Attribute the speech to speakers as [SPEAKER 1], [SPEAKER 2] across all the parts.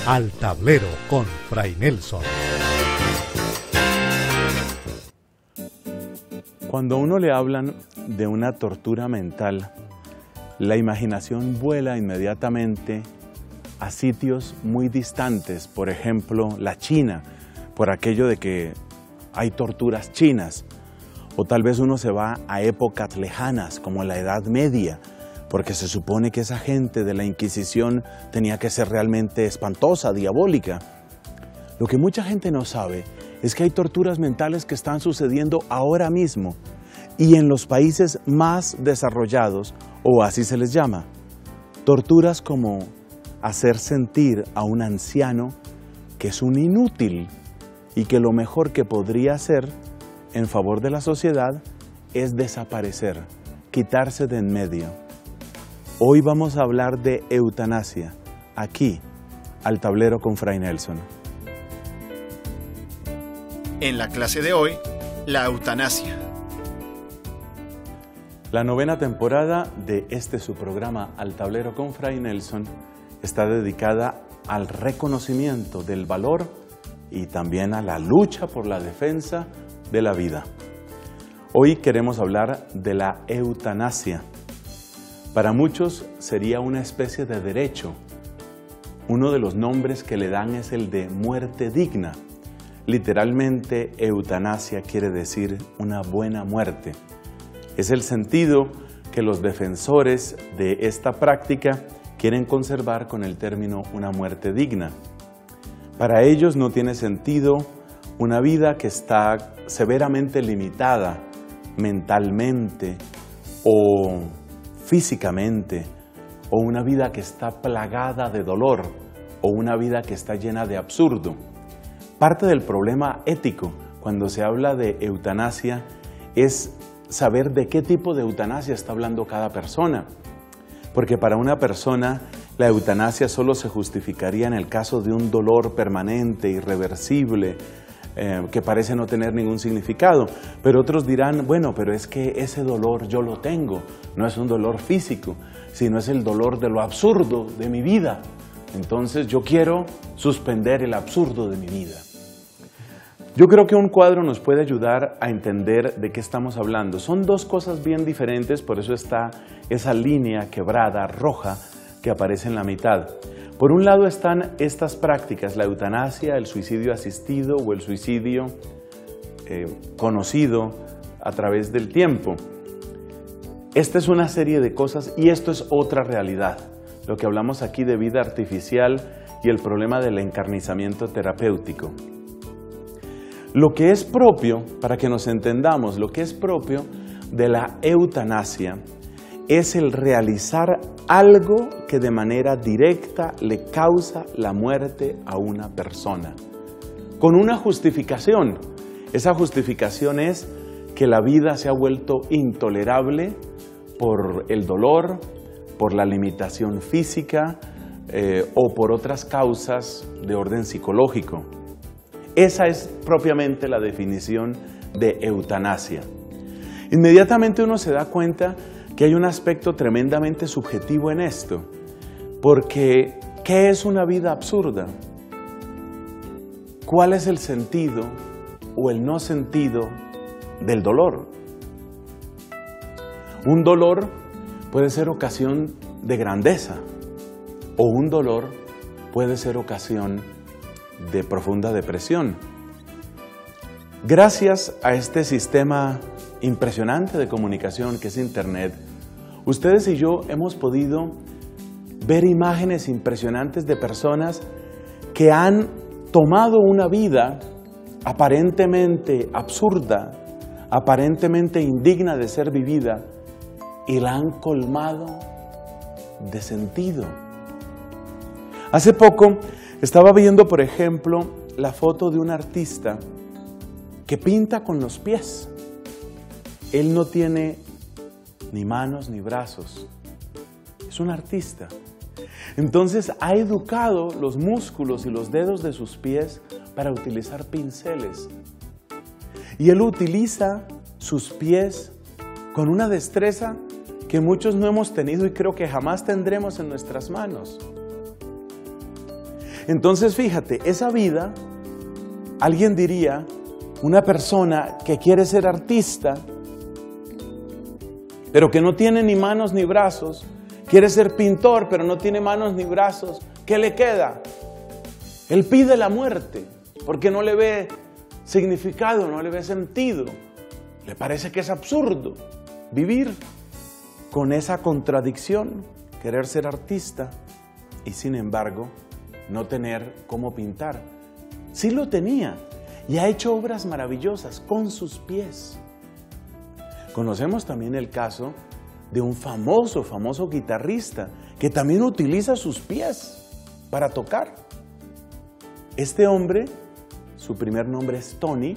[SPEAKER 1] Al Tablero con Fray Nelson.
[SPEAKER 2] Cuando a uno le hablan de una tortura mental, la imaginación vuela inmediatamente a sitios muy distantes, por ejemplo, la China, por aquello de que hay torturas chinas, o tal vez uno se va a épocas lejanas, como la Edad Media, porque se supone que esa gente de la Inquisición tenía que ser realmente espantosa, diabólica. Lo que mucha gente no sabe es que hay torturas mentales que están sucediendo ahora mismo y en los países más desarrollados, o así se les llama. Torturas como hacer sentir a un anciano que es un inútil y que lo mejor que podría hacer en favor de la sociedad es desaparecer, quitarse de en medio. Hoy vamos a hablar de eutanasia, aquí, al Tablero con Fray Nelson.
[SPEAKER 3] En la clase de hoy, la eutanasia.
[SPEAKER 2] La 9ª temporada de su programa Al Tablero con Fray Nelson está dedicada al reconocimiento del valor y también a la lucha por la defensa de la vida. Hoy queremos hablar de la eutanasia. Para muchos sería una especie de derecho. Uno de los nombres que le dan es el de muerte digna. Literalmente, eutanasia quiere decir una buena muerte. Es el sentido que los defensores de esta práctica quieren conservar con el término una muerte digna. Para ellos no tiene sentido una vida que está severamente limitada mentalmente o físicamente, o una vida que está plagada de dolor, o una vida que está llena de absurdo. Parte del problema ético cuando se habla de eutanasia es saber de qué tipo de eutanasia está hablando cada persona. Porque para una persona la eutanasia solo se justificaría en el caso de un dolor permanente, irreversible, que parece no tener ningún significado. Pero otros dirán, bueno, pero es que ese dolor yo lo tengo, no es un dolor físico, sino es el dolor de lo absurdo de mi vida. Entonces yo quiero suspender el absurdo de mi vida. Yo creo que un cuadro nos puede ayudar a entender de qué estamos hablando. Son dos cosas bien diferentes, por eso está esa línea quebrada, roja, que aparece en la mitad. Por un lado están estas prácticas, la eutanasia, el suicidio asistido o el suicidio conocido a través del tiempo. Esta es una serie de cosas y esto es otra realidad. Lo que hablamos aquí de vida artificial y el problema del encarnizamiento terapéutico. Lo que es propio, para que nos entendamos, lo que es propio de la eutanasia es el realizar algo que de manera directa le causa la muerte a una persona, con una justificación. Esa justificación es que la vida se ha vuelto intolerable por el dolor, por la limitación física o por otras causas de orden psicológico. Esa es propiamente la definición de eutanasia. Inmediatamente uno se da cuenta que hay un aspecto tremendamente subjetivo en esto, porque ¿qué es una vida absurda? ¿Cuál es el sentido o el no sentido del dolor? Un dolor puede ser ocasión de grandeza o un dolor puede ser ocasión de profunda depresión. Gracias a este sistema impresionante de comunicación que es Internet, ustedes y yo hemos podido ver imágenes impresionantes de personas que han tomado una vida aparentemente absurda, aparentemente indigna de ser vivida y la han colmado de sentido. Hace poco estaba viendo, por ejemplo, la foto de un artista que pinta con los pies. Él no tiene ni manos ni brazos. Es un artista. Entonces ha educado los músculos y los dedos de sus pies para utilizar pinceles. Y él utiliza sus pies con una destreza que muchos no hemos tenido y creo que jamás tendremos en nuestras manos. Entonces fíjate, esa vida, alguien diría, una persona que quiere ser artista, pero que no tiene ni manos ni brazos, quiere ser pintor, pero no tiene manos ni brazos, ¿qué le queda? Él pide la muerte, porque no le ve significado, no le ve sentido. Le parece que es absurdo vivir con esa contradicción, querer ser artista y sin embargo no tener cómo pintar. Sí lo tenía y ha hecho obras maravillosas con sus pies. Conocemos también el caso de un famoso guitarrista que también utiliza sus pies para tocar. Este hombre, su primer nombre es Tony,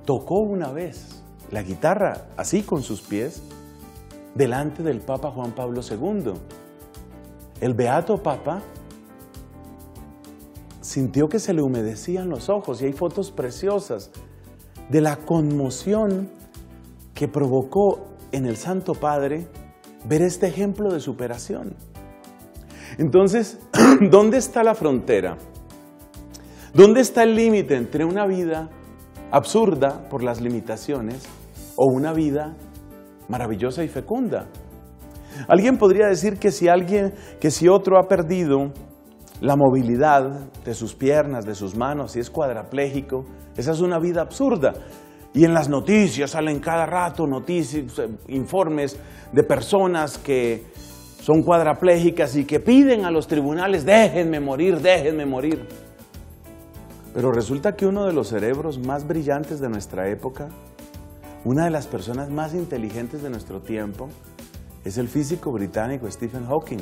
[SPEAKER 2] tocó una vez la guitarra así con sus pies delante del Papa Juan Pablo II. El beato Papa sintió que se le humedecían los ojos y hay fotos preciosas de la conmoción que provocó en el Santo Padre ver este ejemplo de superación. Entonces, ¿dónde está la frontera? ¿Dónde está el límite entre una vida absurda por las limitaciones o una vida maravillosa y fecunda? Alguien podría decir que si otro ha perdido la movilidad de sus piernas, de sus manos, si es cuadraplégico, esa es una vida absurda. Y en las noticias salen cada rato noticias, informes de personas que son cuadraplégicas y que piden a los tribunales, déjenme morir, déjenme morir. Pero resulta que uno de los cerebros más brillantes de nuestra época, una de las personas más inteligentes de nuestro tiempo, es el físico británico Stephen Hawking.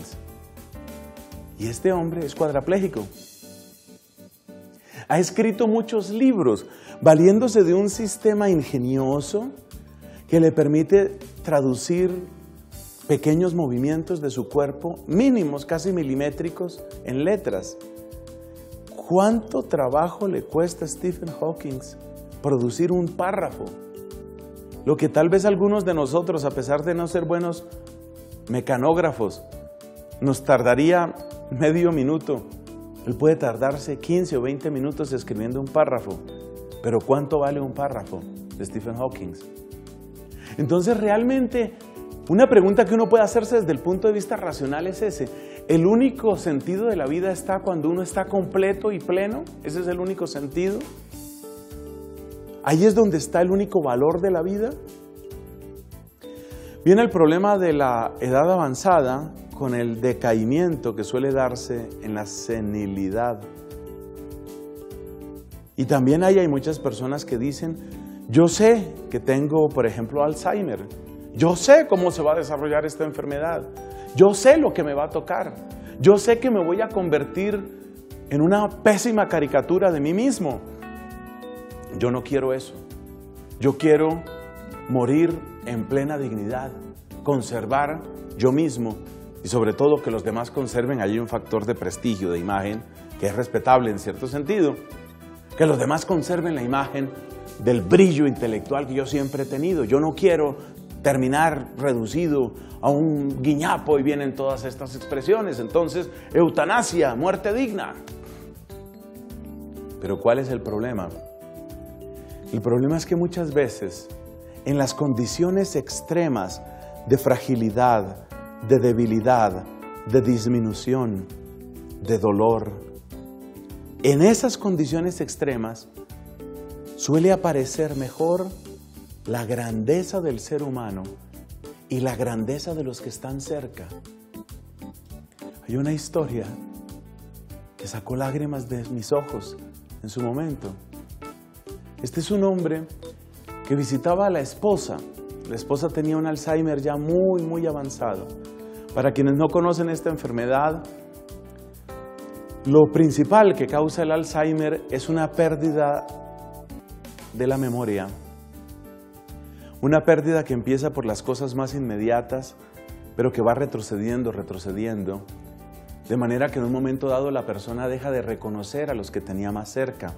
[SPEAKER 2] Y este hombre es cuadraplégico. Ha escrito muchos libros, valiéndose de un sistema ingenioso que le permite traducir pequeños movimientos de su cuerpo, mínimos, casi milimétricos, en letras. ¿Cuánto trabajo le cuesta a Stephen Hawking producir un párrafo? Lo que tal vez algunos de nosotros, a pesar de no ser buenos mecanógrafos, nos tardaría medio minuto. Él puede tardarse 15 o 20 minutos escribiendo un párrafo. Pero ¿cuánto vale un párrafo de Stephen Hawking? Entonces realmente una pregunta que uno puede hacerse desde el punto de vista racional es ese. ¿El único sentido de la vida está cuando uno está completo y pleno? ¿Ese es el único sentido? ¿Ahí es donde está el único valor de la vida? Viene el problema de la edad avanzada con el decaimiento que suele darse en la senilidad. Y también hay muchas personas que dicen, yo sé que tengo, por ejemplo, Alzheimer. Yo sé cómo se va a desarrollar esta enfermedad. Yo sé lo que me va a tocar. Yo sé que me voy a convertir en una pésima caricatura de mí mismo. Yo no quiero eso. Yo quiero morir en plena dignidad, conservar yo mismo y sobre todo que los demás conserven allí un factor de prestigio, de imagen, que es respetable en cierto sentido. Que los demás conserven la imagen del brillo intelectual que yo siempre he tenido. Yo no quiero terminar reducido a un guiñapo y vienen todas estas expresiones. Entonces, eutanasia, muerte digna. Pero ¿cuál es el problema? El problema es que muchas veces, en las condiciones extremas de fragilidad, de debilidad, de disminución, de dolor, en esas condiciones extremas suele aparecer mejor la grandeza del ser humano y la grandeza de los que están cerca. Hay una historia que sacó lágrimas de mis ojos en su momento. Este es un hombre que visitaba a la esposa. La esposa tenía un Alzheimer ya muy avanzado. Para quienes no conocen esta enfermedad, lo principal que causa el Alzheimer es una pérdida de la memoria. Una pérdida que empieza por las cosas más inmediatas, pero que va retrocediendo, de manera que en un momento dado la persona deja de reconocer a los que tenía más cerca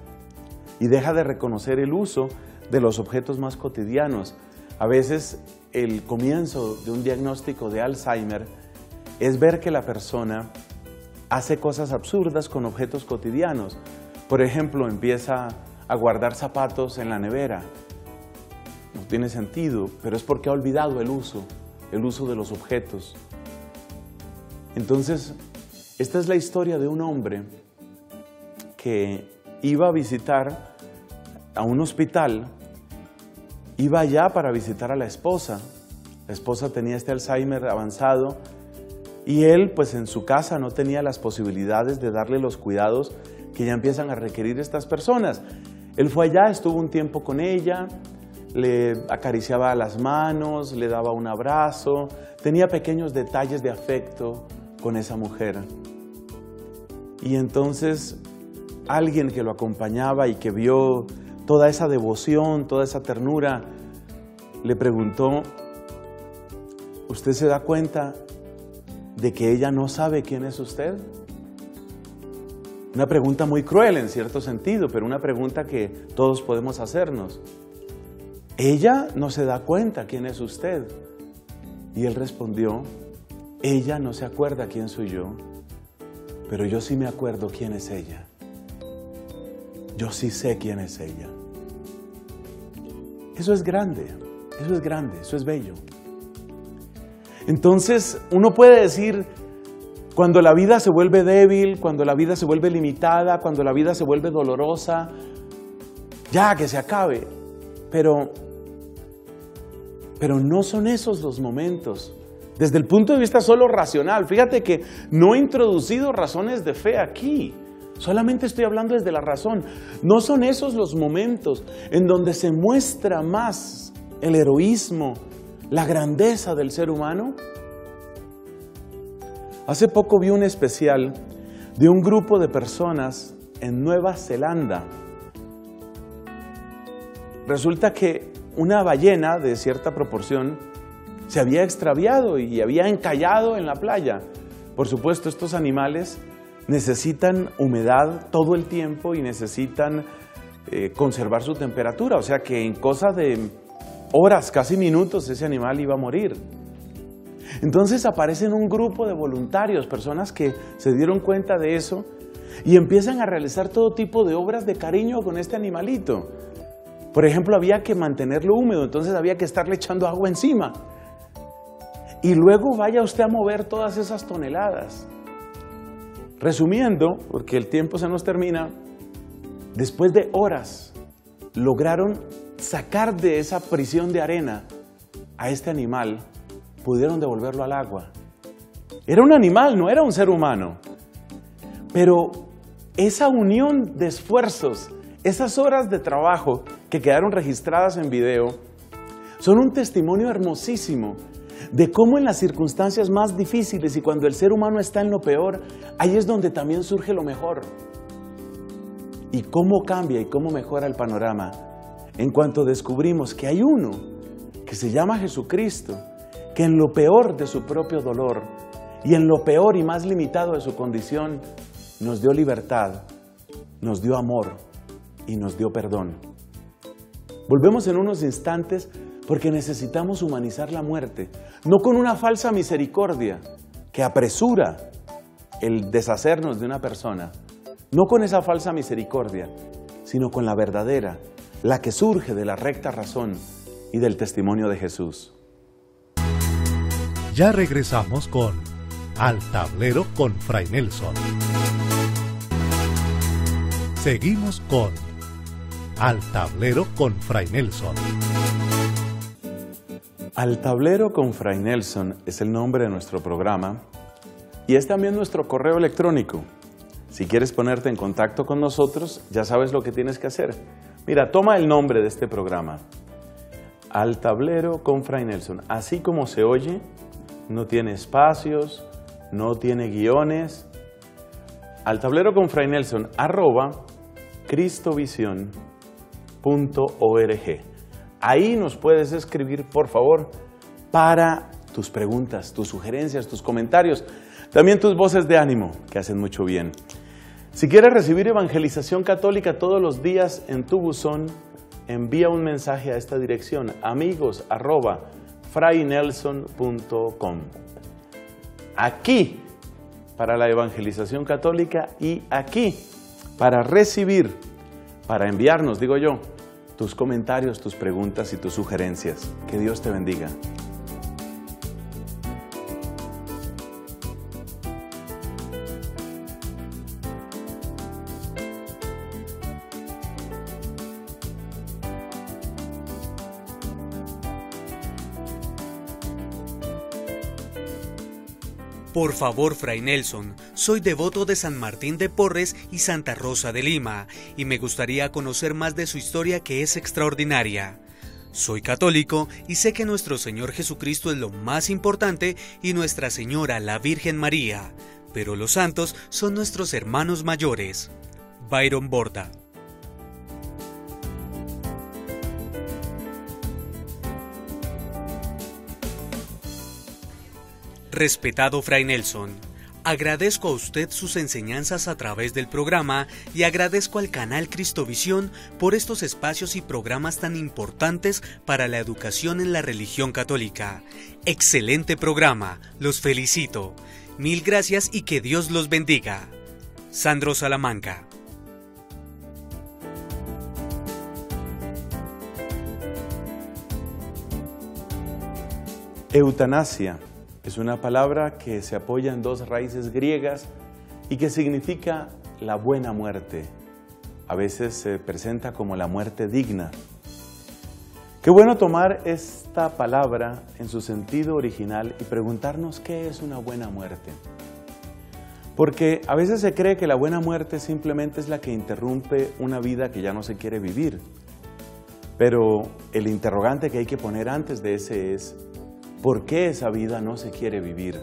[SPEAKER 2] y deja de reconocer el uso de los objetos más cotidianos. A veces el comienzo de un diagnóstico de Alzheimer es ver que la persona hace cosas absurdas con objetos cotidianos. Por ejemplo, empieza a guardar zapatos en la nevera. No tiene sentido, pero es porque ha olvidado el uso de los objetos. Entonces, esta es la historia de un hombre que iba a visitar a un hospital, iba allá para visitar a la esposa. La esposa tenía este Alzheimer avanzado y él, pues en su casa no tenía las posibilidades de darle los cuidados que ya empiezan a requerir estas personas. Él fue allá, estuvo un tiempo con ella, le acariciaba las manos, le daba un abrazo, tenía pequeños detalles de afecto con esa mujer. Y entonces alguien que lo acompañaba y que vio toda esa devoción, toda esa ternura, le preguntó: ¿usted se da cuenta de que ella no sabe quién es usted? Una pregunta muy cruel en cierto sentido, pero una pregunta que todos podemos hacernos. Ella no se da cuenta quién es usted. Y él respondió: ella no se acuerda quién soy yo, pero yo sí me acuerdo quién es ella. Yo sí sé quién es ella. Eso es grande, eso es bello. Entonces, uno puede decir, cuando la vida se vuelve débil, cuando la vida se vuelve limitada, cuando la vida se vuelve dolorosa, ya que se acabe. Pero no son esos los momentos. Desde el punto de vista solo racional, fíjate que no he introducido razones de fe aquí. Solamente estoy hablando desde la razón. No son esos los momentos en donde se muestra más el heroísmo, la grandeza del ser humano. Hace poco vi un especial de un grupo de personas en Nueva Zelanda. Resulta que una ballena de cierta proporción se había extraviado y había encallado en la playa. Por supuesto, estos animales necesitan humedad todo el tiempo y necesitan conservar su temperatura. O sea que en cosa de horas, casi minutos, ese animal iba a morir. Entonces aparecen un grupo de voluntarios, personas que se dieron cuenta de eso y empiezan a realizar todo tipo de obras de cariño con este animalito. Por ejemplo, había que mantenerlo húmedo, entonces había que estarle echando agua encima. Y luego vaya usted a mover todas esas toneladas. Resumiendo, porque el tiempo se nos termina, después de horas lograron sacar de esa prisión de arena a este animal, pudieron devolverlo al agua. Era un animal, no era un ser humano. Pero esa unión de esfuerzos, esas horas de trabajo que quedaron registradas en video, son un testimonio hermosísimo de cómo en las circunstancias más difíciles y cuando el ser humano está en lo peor, ahí es donde también surge lo mejor. Y cómo cambia y cómo mejora el panorama en cuanto descubrimos que hay uno que se llama Jesucristo, que en lo peor de su propio dolor y en lo peor y más limitado de su condición, nos dio libertad, nos dio amor y nos dio perdón. Volvemos en unos instantes porque necesitamos humanizar la muerte, no con una falsa misericordia que apresura el deshacernos de una persona, no con esa falsa misericordia, sino con la verdadera, la que surge de la recta razón y del testimonio de Jesús.
[SPEAKER 1] Ya regresamos con Al Tablero con Fray Nelson. Seguimos con Al Tablero con Fray Nelson.
[SPEAKER 2] Al Tablero con Fray Nelson es el nombre de nuestro programa y es también nuestro correo electrónico. Si quieres ponerte en contacto con nosotros, ya sabes lo que tienes que hacer. Mira, toma el nombre de este programa. Al Tablero con Fray Nelson. Así como se oye, no tiene espacios, no tiene guiones. Al Tablero con Fray Nelson, @cristovision.org. Ahí nos puedes escribir, por favor, para tus preguntas, tus sugerencias, tus comentarios, también tus voces de ánimo, que hacen mucho bien. Si quieres recibir evangelización católica todos los días en tu buzón, envía un mensaje a esta dirección, amigos@fraynelson.com. Aquí para la evangelización católica y aquí para recibir, para enviarnos, digo yo, tus comentarios, tus preguntas y tus sugerencias. Que Dios te bendiga.
[SPEAKER 4] Por favor, Fray Nelson, soy devoto de San Martín de Porres y Santa Rosa de Lima, y me gustaría conocer más de su historia, que es extraordinaria. Soy católico y sé que nuestro Señor Jesucristo es lo más importante y Nuestra Señora, la Virgen María, pero los santos son nuestros hermanos mayores. Byron Borda. Respetado Fray Nelson, agradezco a usted sus enseñanzas a través del programa y agradezco al canal Cristovisión por estos espacios y programas tan importantes para la educación en la religión católica. Excelente programa, los felicito. Mil gracias y que Dios los bendiga. Sandro Salamanca.
[SPEAKER 2] Eutanasia es una palabra que se apoya en dos raíces griegas y que significa la buena muerte. A veces se presenta como la muerte digna. Qué bueno tomar esta palabra en su sentido original y preguntarnos qué es una buena muerte. Porque a veces se cree que la buena muerte simplemente es la que interrumpe una vida que ya no se quiere vivir. Pero el interrogante que hay que poner antes de ese es: ¿por qué esa vida no se quiere vivir?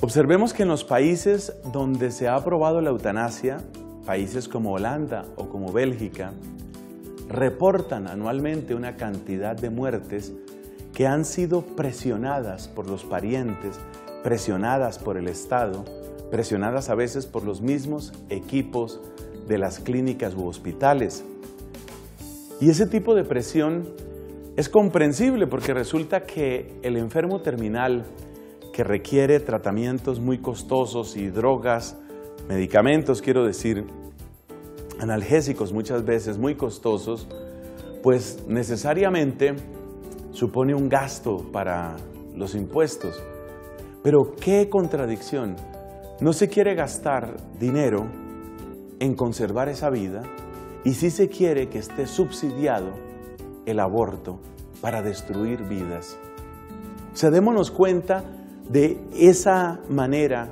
[SPEAKER 2] Observemos que en los países donde se ha aprobado la eutanasia, países como Holanda o como Bélgica, reportan anualmente una cantidad de muertes que han sido presionadas por los parientes, presionadas por el Estado, presionadas a veces por los mismos equipos de las clínicas u hospitales. Y ese tipo de presión es comprensible porque resulta que el enfermo terminal que requiere tratamientos muy costosos y drogas, medicamentos, quiero decir, analgésicos muchas veces muy costosos, pues necesariamente supone un gasto para los impuestos. Pero qué contradicción, no se quiere gastar dinero en conservar esa vida y sí se quiere que esté subsidiado el aborto para destruir vidas. O sea, démonos cuenta de esa manera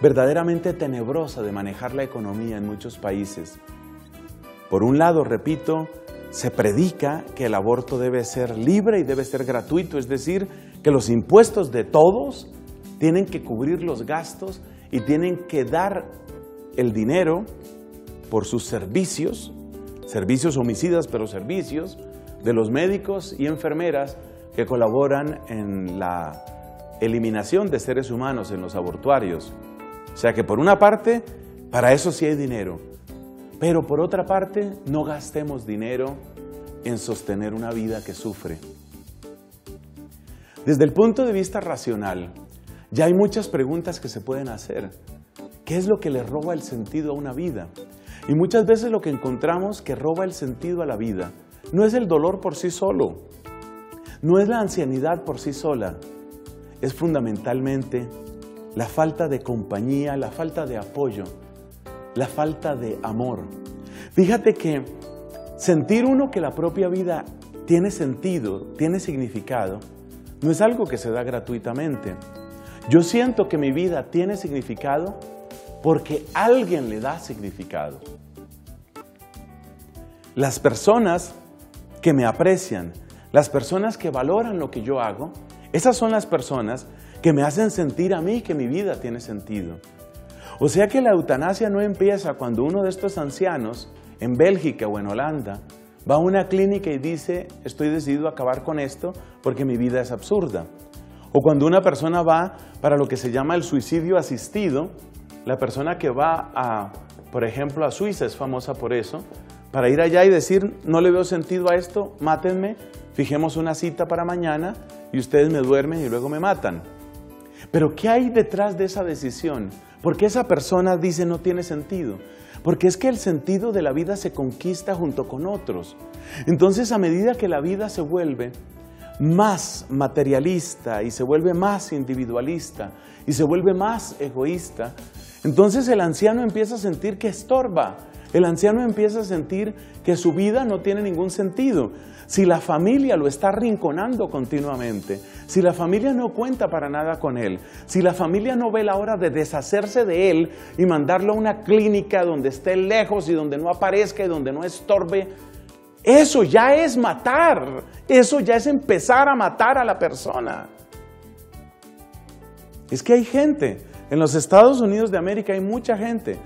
[SPEAKER 2] verdaderamente tenebrosa de manejar la economía en muchos países. Por un lado, repito, se predica que el aborto debe ser libre y debe ser gratuito, es decir, que los impuestos de todos tienen que cubrir los gastos y tienen que dar el dinero por sus servicios homicidas, pero servicios de los médicos y enfermeras que colaboran en la eliminación de seres humanos en los abortuarios. O sea que por una parte, para eso sí hay dinero, pero por otra parte, no gastemos dinero en sostener una vida que sufre. Desde el punto de vista racional, ya hay muchas preguntas que se pueden hacer. ¿Qué es lo que le roba el sentido a una vida? Y muchas veces lo que encontramos que roba el sentido a la vida no es el dolor por sí solo, no es la ancianidad por sí sola, es fundamentalmente la falta de compañía, la falta de apoyo, la falta de amor. Fíjate que sentir uno que la propia vida tiene sentido, tiene significado, no es algo que se da gratuitamente. Yo siento que mi vida tiene significado porque alguien le da significado. Las personas que me aprecian, las personas que valoran lo que yo hago, esas son las personas que me hacen sentir a mí que mi vida tiene sentido. O sea que la eutanasia no empieza cuando uno de estos ancianos en Bélgica o en Holanda va a una clínica y dice: estoy decidido a acabar con esto porque mi vida es absurda. O cuando una persona va para lo que se llama el suicidio asistido, la persona que va por ejemplo, a Suiza es famosa por eso, para ir allá y decir: no le veo sentido a esto, mátenme, fijemos una cita para mañana y ustedes me duermen y luego me matan. Pero ¿qué hay detrás de esa decisión? Porque esa persona dice no tiene sentido. Porque es que el sentido de la vida se conquista junto con otros. Entonces, a medida que la vida se vuelve más materialista y se vuelve más individualista y se vuelve más egoísta, entonces el anciano empieza a sentir que estorba. El anciano empieza a sentir que su vida no tiene ningún sentido. Si la familia lo está arrinconando continuamente, si la familia no cuenta para nada con él, si la familia no ve la hora de deshacerse de él y mandarlo a una clínica donde esté lejos y donde no aparezca y donde no estorbe, eso ya es matar, eso ya es empezar a matar a la persona. Es que hay gente, en los Estados Unidos de América hay mucha gente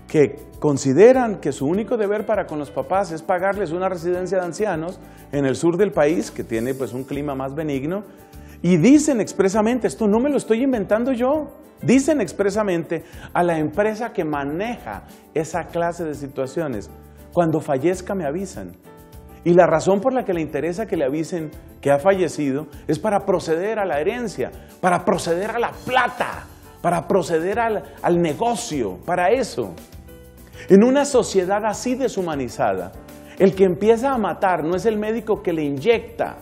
[SPEAKER 2] que consideran que su único deber para con los papás es pagarles una residencia de ancianos en el sur del país, que tiene pues un clima más benigno, y dicen expresamente, esto no me lo estoy inventando yo, dicen expresamente a la empresa que maneja esa clase de situaciones, cuando fallezca me avisan. Y la razón por la que le interesa que le avisen que ha fallecido es para proceder a la herencia, para proceder a la plata, para proceder al negocio, para eso. En una sociedad así deshumanizada, el que empieza a matar no es el médico que le inyecta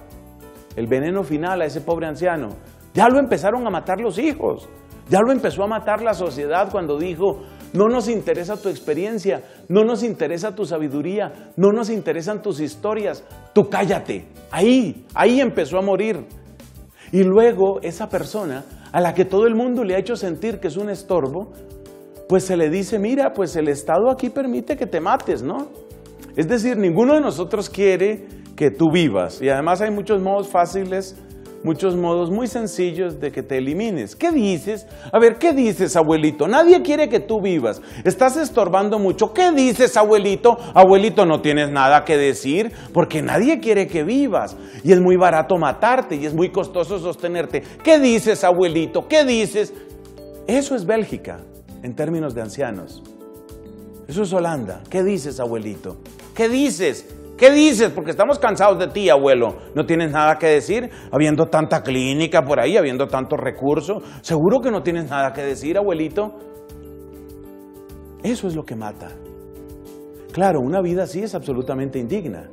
[SPEAKER 2] el veneno final a ese pobre anciano. Ya lo empezaron a matar los hijos, ya lo empezó a matar la sociedad cuando dijo, no nos interesa tu experiencia, no nos interesa tu sabiduría, no nos interesan tus historias, tú cállate. Ahí empezó a morir. Y luego esa persona a la que todo el mundo le ha hecho sentir que es un estorbo, pues se le dice, mira, pues el Estado aquí permite que te mates, ¿no? Es decir, ninguno de nosotros quiere que tú vivas. Y además hay muchos modos fáciles, muchos modos muy sencillos de que te elimines. ¿Qué dices? A ver, ¿qué dices, abuelito? Nadie quiere que tú vivas. Estás estorbando mucho. ¿Qué dices, abuelito? Abuelito, no tienes nada que decir porque nadie quiere que vivas. Y es muy barato matarte y es muy costoso sostenerte. ¿Qué dices, abuelito? ¿Qué dices? Eso es Bélgica. En términos de ancianos. Eso es Holanda. ¿Qué dices, abuelito? ¿Qué dices? ¿Qué dices? Porque estamos cansados de ti, abuelo. ¿No tienes nada que decir? Habiendo tanta clínica por ahí, habiendo tanto recurso. ¿Seguro que no tienes nada que decir, abuelito? Eso es lo que mata. Claro, una vida así es absolutamente indigna.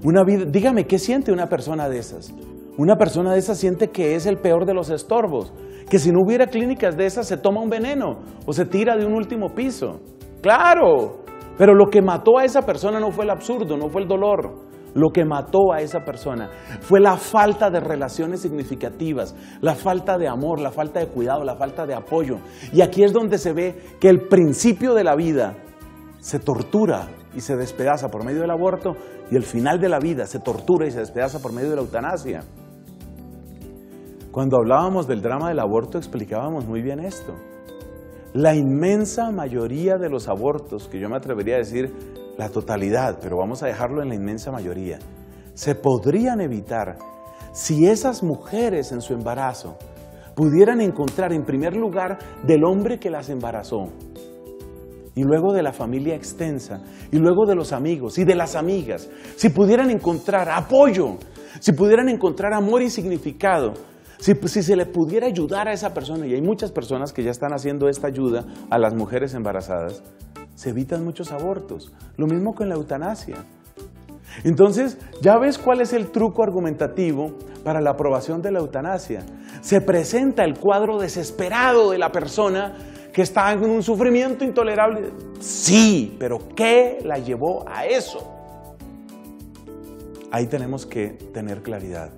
[SPEAKER 2] Una vida, dígame, ¿qué siente una persona de esas? Una persona de esas siente que es el peor de los estorbos. Que si no hubiera clínicas de esas se toma un veneno o se tira de un último piso. ¡Claro! Pero lo que mató a esa persona no fue el absurdo, no fue el dolor. Lo que mató a esa persona fue la falta de relaciones significativas, la falta de amor, la falta de cuidado, la falta de apoyo. Y aquí es donde se ve que el principio de la vida se tortura y se despedaza por medio del aborto y el final de la vida se tortura y se despedaza por medio de la eutanasia. Cuando hablábamos del drama del aborto explicábamos muy bien esto. La inmensa mayoría de los abortos, que yo me atrevería a decir la totalidad, pero vamos a dejarlo en la inmensa mayoría, se podrían evitar si esas mujeres en su embarazo pudieran encontrar en primer lugar del hombre que las embarazó, y luego de la familia extensa, y luego de los amigos y de las amigas, si pudieran encontrar apoyo, si pudieran encontrar amor y significado, si se le pudiera ayudar a esa persona, y hay muchas personas que ya están haciendo esta ayuda a las mujeres embarazadas, se evitan muchos abortos. Lo mismo con la eutanasia. Entonces, ya ves cuál es el truco argumentativo para la aprobación de la eutanasia. Se presenta el cuadro desesperado de la persona que está en un sufrimiento intolerable. Sí, pero ¿qué la llevó a eso? Ahí tenemos que tener claridad.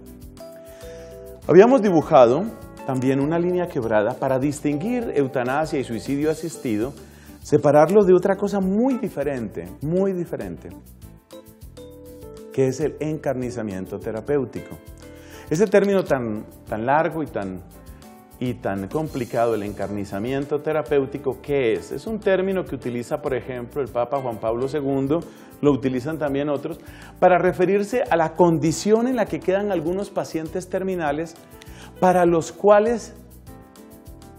[SPEAKER 2] Habíamos dibujado también una línea quebrada para distinguir eutanasia y suicidio asistido, separarlos de otra cosa muy diferente, que es el encarnizamiento terapéutico. Ese término tan largo y tan complicado, el encarnizamiento terapéutico, ¿qué es? Es un término que utiliza, por ejemplo, el Papa Juan Pablo II, lo utilizan también otros, para referirse a la condición en la que quedan algunos pacientes terminales para los cuales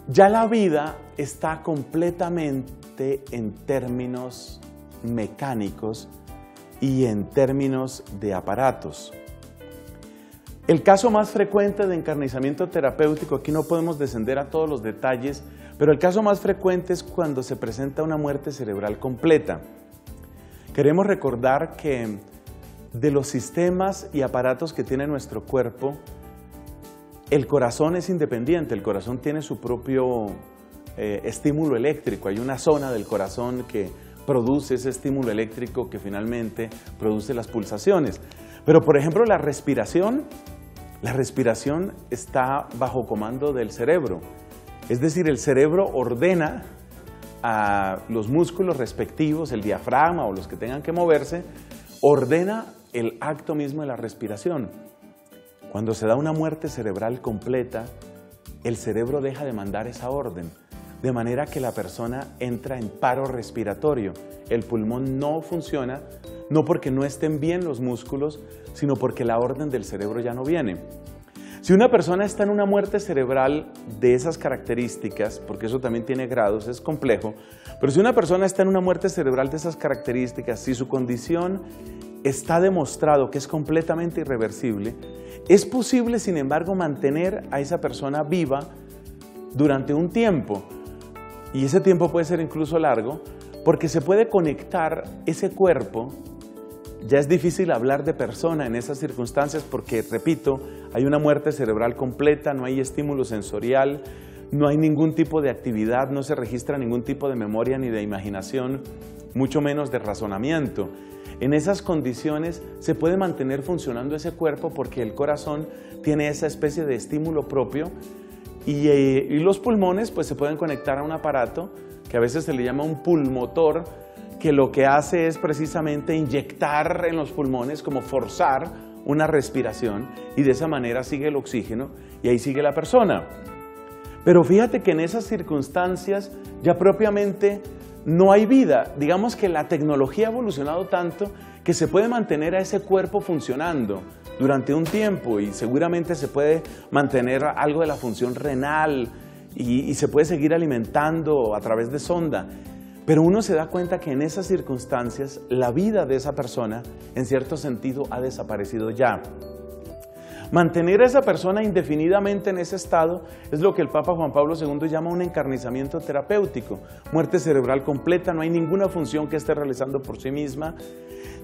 [SPEAKER 2] ya la vida está completamente en términos mecánicos y en términos de aparatos. El caso más frecuente de encarnizamiento terapéutico, aquí no podemos descender a todos los detalles, pero el caso más frecuente es cuando se presenta una muerte cerebral completa. Queremos recordar que de los sistemas y aparatos que tiene nuestro cuerpo, el corazón es independiente, el corazón tiene su propio estímulo eléctrico, hay una zona del corazón que produce ese estímulo eléctrico que finalmente produce las pulsaciones. Pero por ejemplo la respiración está bajo comando del cerebro, es decir, el cerebro ordena a los músculos respectivos, el diafragma o los que tengan que moverse, ordena el acto mismo de la respiración. Cuando se da una muerte cerebral completa, el cerebro deja de mandar esa orden, de manera que la persona entra en paro respiratorio. El pulmón no funciona, no porque no estén bien los músculos, sino porque la orden del cerebro ya no viene. Si una persona está en una muerte cerebral de esas características, porque eso también tiene grados, es complejo, pero si una persona está en una muerte cerebral de esas características, si su condición está demostrado que es completamente irreversible, es posible, sin embargo, mantener a esa persona viva durante un tiempo. Y ese tiempo puede ser incluso largo, porque se puede conectar ese cuerpo. Ya es difícil hablar de persona en esas circunstancias porque, repito, hay una muerte cerebral completa, no hay estímulo sensorial, no hay ningún tipo de actividad, no se registra ningún tipo de memoria ni de imaginación, mucho menos de razonamiento. En esas condiciones se puede mantener funcionando ese cuerpo porque el corazón tiene esa especie de estímulo propio y los pulmones pues se pueden conectar a un aparato que a veces se le llama un pulmotor, que lo que hace es precisamente inyectar en los pulmones, como forzar una respiración, y de esa manera sigue el oxígeno y ahí sigue la persona. Pero fíjate que en esas circunstancias ya propiamente no hay vida. Digamos que la tecnología ha evolucionado tanto que se puede mantener a ese cuerpo funcionando durante un tiempo y seguramente se puede mantener algo de la función renal y se puede seguir alimentando a través de sonda. Pero uno se da cuenta que en esas circunstancias la vida de esa persona, en cierto sentido, ha desaparecido ya. Mantener a esa persona indefinidamente en ese estado es lo que el Papa Juan Pablo II llama un encarnizamiento terapéutico. Muerte cerebral completa, no hay ninguna función que esté realizando por sí misma.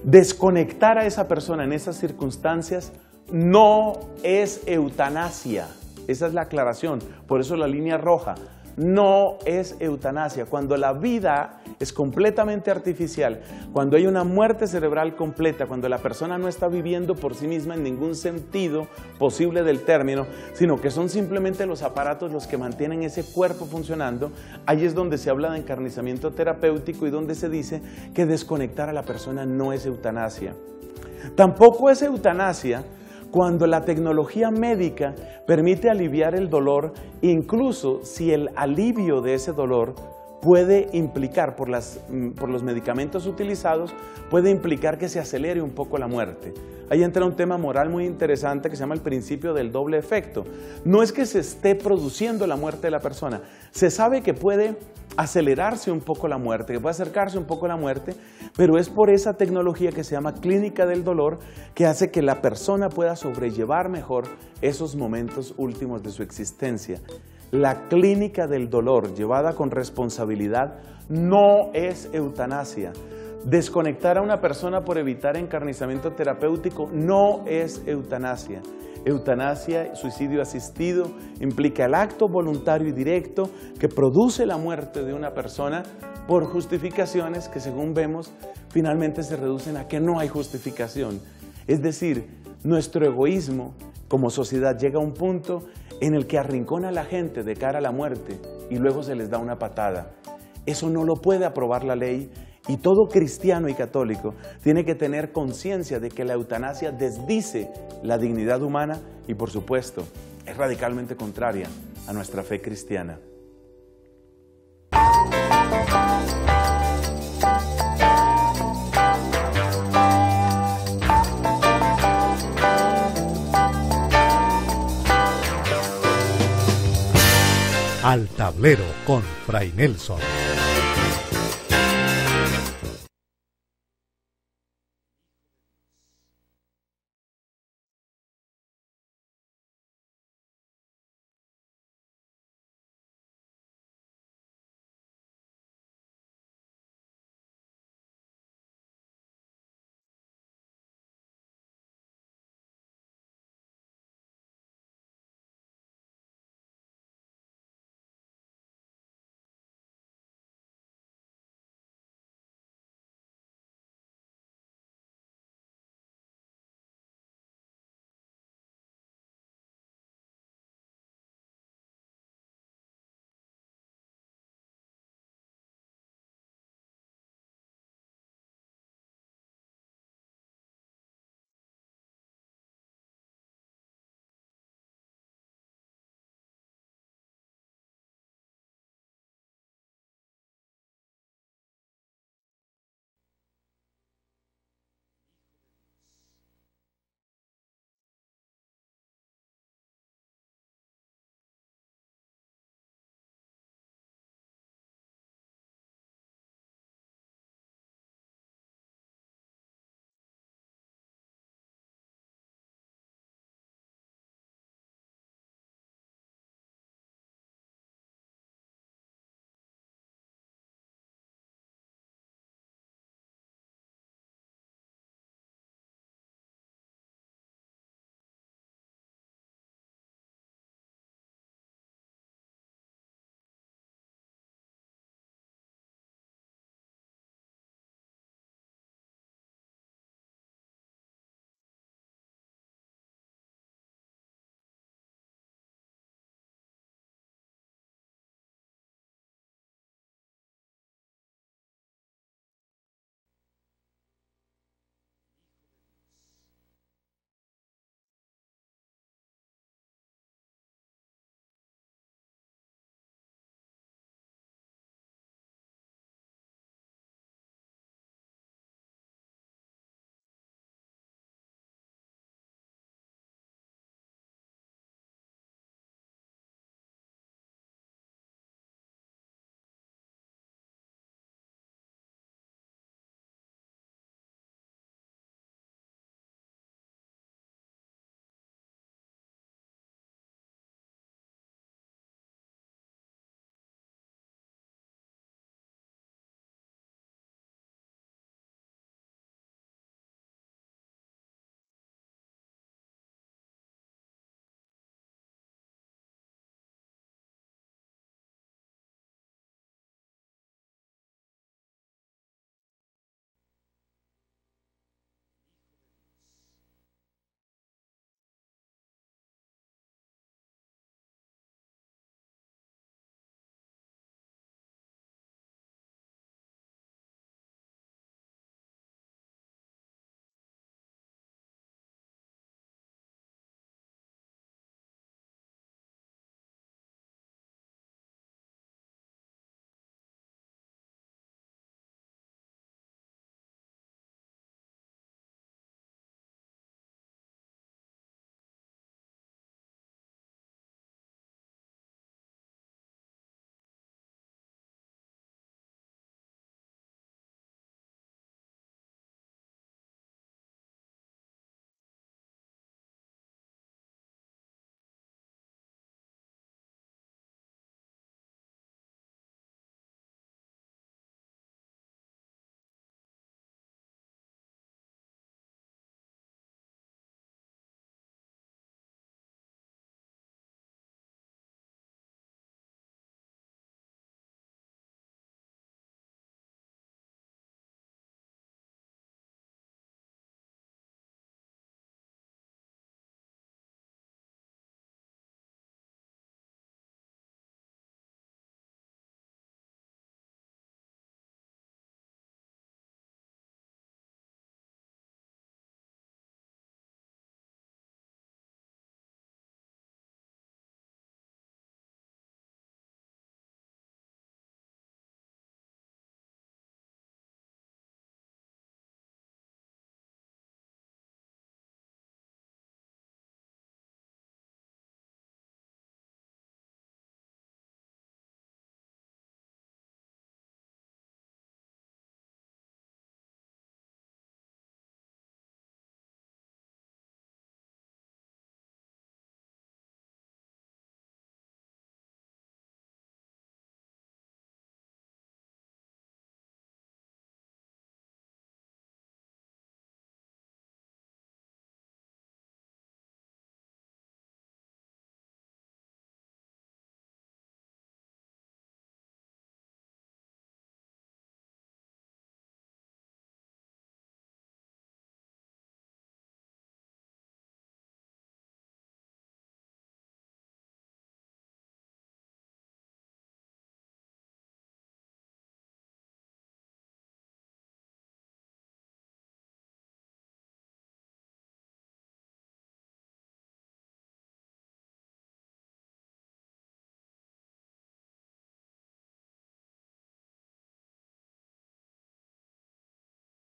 [SPEAKER 2] Desconectar a esa persona en esas circunstancias no es eutanasia. Esa es la aclaración, por eso la línea roja. No es eutanasia. Cuando la vida es completamente artificial, cuando hay una muerte cerebral completa, cuando la persona no está viviendo por sí misma en ningún sentido posible del término, sino que son simplemente los aparatos los que mantienen ese cuerpo funcionando, ahí es donde se habla de encarnizamiento terapéutico y donde se dice que desconectar a la persona no es eutanasia. Tampoco es eutanasia cuando la tecnología médica permite aliviar el dolor, incluso si el alivio de ese dolor puede implicar, por los medicamentos utilizados, puede implicar que se acelere un poco la muerte. Ahí entra un tema moral muy interesante que se llama el principio del doble efecto. No es que se esté produciendo la muerte de la persona, se sabe que puede acelerarse un poco la muerte, que puede acercarse un poco la muerte, pero es por esa tecnología que se llama clínica del dolor que hace que la persona pueda sobrellevar mejor esos momentos últimos de su existencia. La clínica del dolor llevada con responsabilidad no es eutanasia. Desconectar a una persona por evitar encarnizamiento terapéutico no es eutanasia. Eutanasia, suicidio asistido, implica el acto voluntario y directo que produce la muerte de una persona por justificaciones que, según vemos, finalmente se reducen a que no hay justificación. Es decir, nuestro egoísmo como sociedad llega a un punto en el que arrincona a la gente de cara a la muerte y luego se les da una patada. Eso no lo puede aprobar la ley. Y todo cristiano y católico tiene que tener conciencia de que la eutanasia desdice la dignidad humana y, por supuesto, es radicalmente contraria a nuestra fe cristiana.
[SPEAKER 1] Al tablero con Fray Nelson.